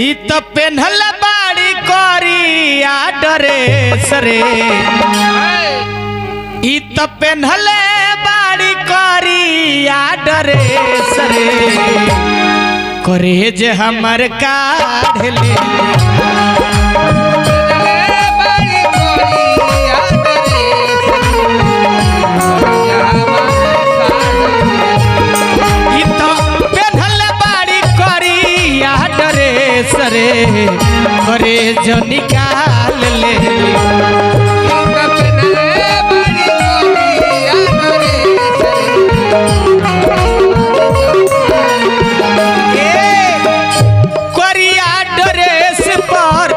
ई तो पेन्हल बाड़ी करिया ड्रेस रे ई तो पेन्हल बाड़ी करिया ड्रेस रे करे जे हमर काढ़ ले सरे करे जो निकाल ले करिया ड्रेस पर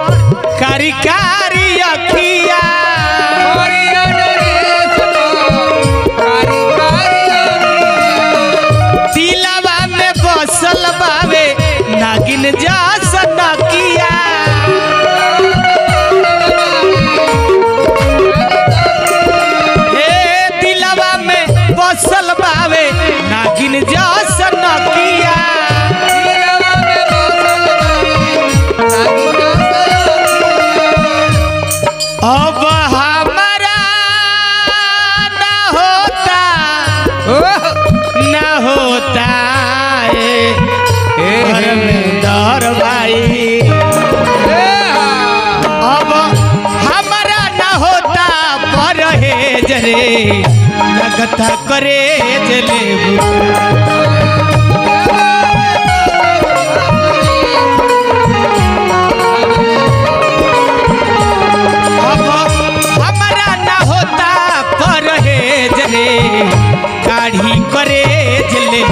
कारी कारी अखिया दिलवा में बसल बावे नागिन जा बसल बावे नागिन जस नकिया अब हमारा न होता दर भाई अब हमारा न होता परहेज रे लगता करे जले अब हमारा ना होता परहेज रे काढ़ी करे जले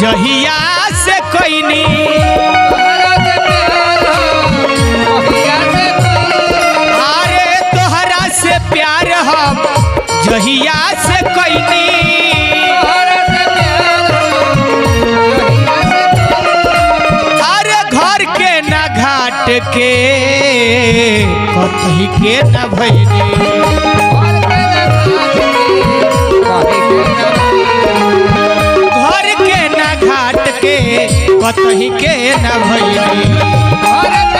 जहिया से कोईनी अरे तोहरा से प्यार हम जहिया से कोईनी अरे घर के ना घाट के कहीं के ना भैनी घाट के कतही के न भइली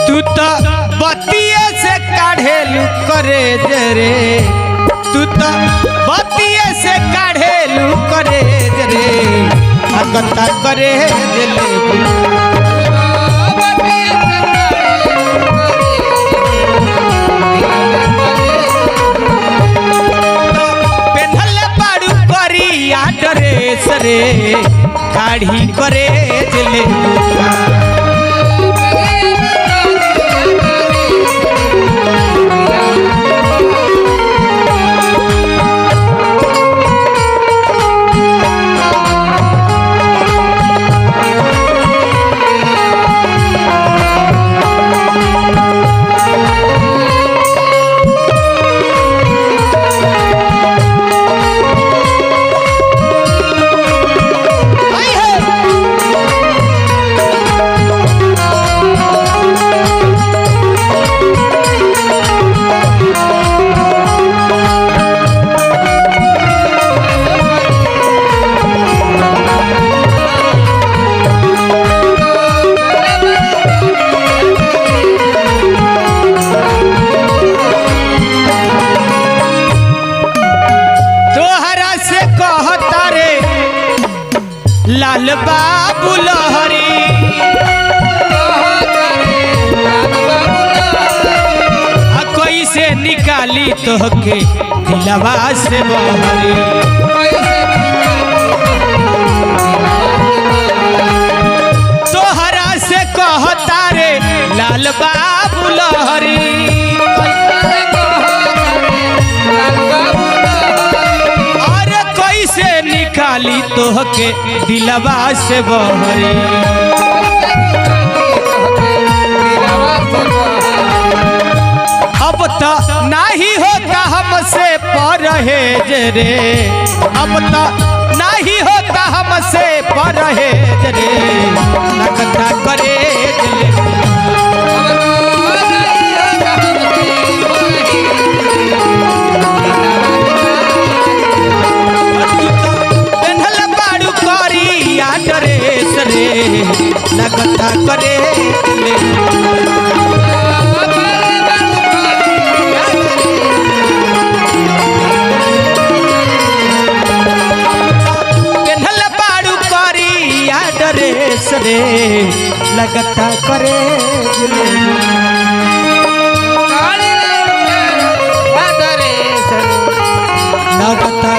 तू तो बतिये से काढ़ेलू करे रे तू तो बतिये से काढ़ेलू करे रे भगता करे ड्रेस रे काढ़ी करे जले लाल बाबू लहरी कैसे निकाली तोहके दिलवा से बहरी तोहरा से कहता रे लाल बाबू लहरी और कैसे निकाली तोहके दिलवा से बहरी अब तो नहीं होता हमसे परहेज रे अब तो नहीं होता हमसे परहेज रे लगता करेज रे पेन्हल बाड़ू करिया ड्रेस रे लगता करेज रे रे लगता करे लगता